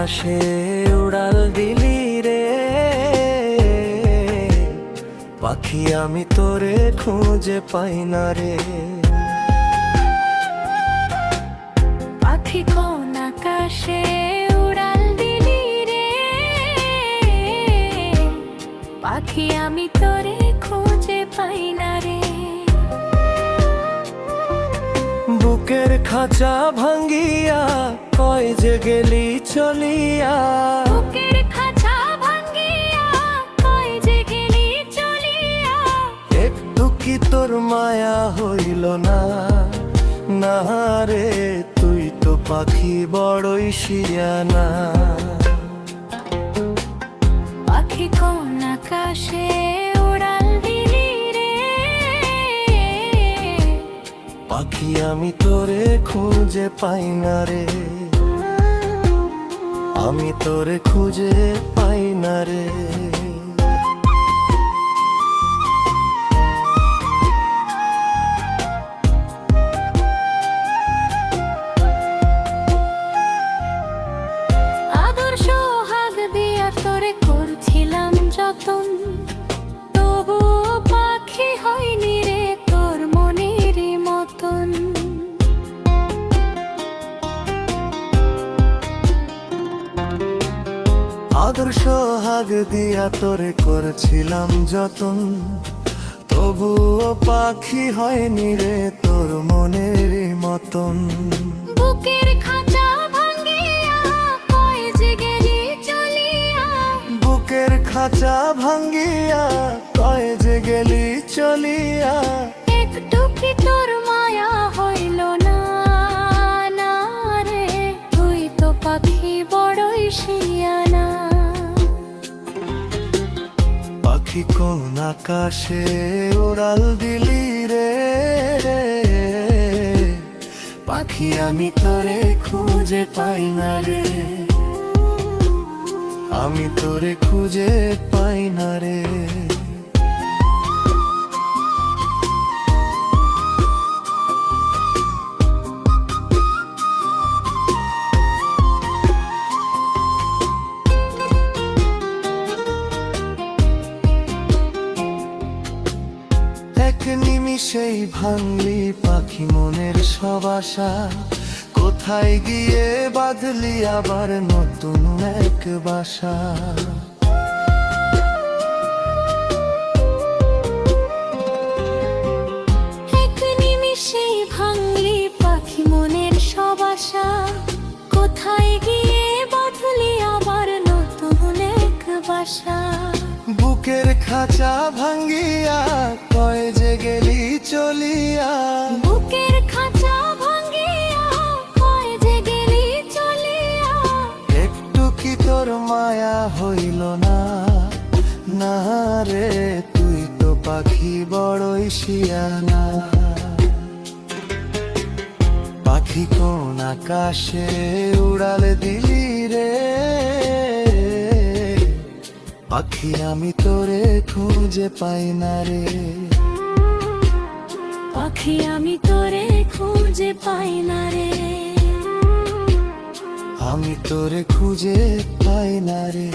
আকাশে উড়াল দিলি রে পাখি, আমি তোরে খুঁজে পাই না রে। পাখি কোন আকাশে উড়াল দিলি রে পাখি, আমি তোরে খুঁজে পাই না রে। বুকের খাঁচা ভাঙ্গিয়া কয় যে গেলি চলিয়া, বুকের খাঁচা ভাঙ্গিয়া কয় যে গেলি চলিয়া, একটু কি তোর মায়া হইল না? না রে, তুই তো পাখি বড়ই শিয়ানা। পাখি কোন আকাশে উড়াল দিলি রে পাখি, আমি তোরে খুঁজে পাই না রে, আমি তোরে খুঁজে পাই না রে। আদর সোহাগ দিয়া তোরে করছিলাম যতন, তবুও পাখি হয়নি রে তোর মনের মতন। আদর্শ হাগ দিয়া তোরে করেছিলাম যতন, তবুও পাখি হয়নি রে তোর মনের মতন। বুকের খাঁচা ভাঙ্গিয়া কয় যে গেলি চলিয়া, বুকের খাঁচা ভাঙ্গিয়া কয় যে গেলি চলিয়া, একটু কি তোর মায়া হইল না? না রে, তুই তো পাখি বড়ই শিয়ানা। পাখি কোন আকাশে উড়াল দিলি রে পাখি, আমি তোরে খুঁজে পাই না রে, আমি তোরে খুঁজে পাই না রে। এক নিমিষেই ভাঙলি পাখি মনের সব আশা, কোথায় গিয়ে বাঁধলি আবার নতুন এক বাসা। এক নিমিষেই ভাঙলি পাখি মনের সব আশা, কোথায় গিয়ে বাঁধলি আবার নতুন এক বাসা। বুকের খাঁচা ভাঙ্গিয়া কয় যে গেলি চলিয়া, বুকের খাঁচা ভাঙ্গিয়া কয় যে গেলি চলিয়া, একটু কি তোর মায়া হইল না? না রে, তুই তো পাখি বড়ই শিয়ানা। পাখি কোন আকাশে উড়াল দিলি রে পাখি, আমি তোরে খুঁজে পাই না রে, পাখি আমি তোরে খুঁজে পাই না রে, আমি তোরে খুঁজে পাই না রে।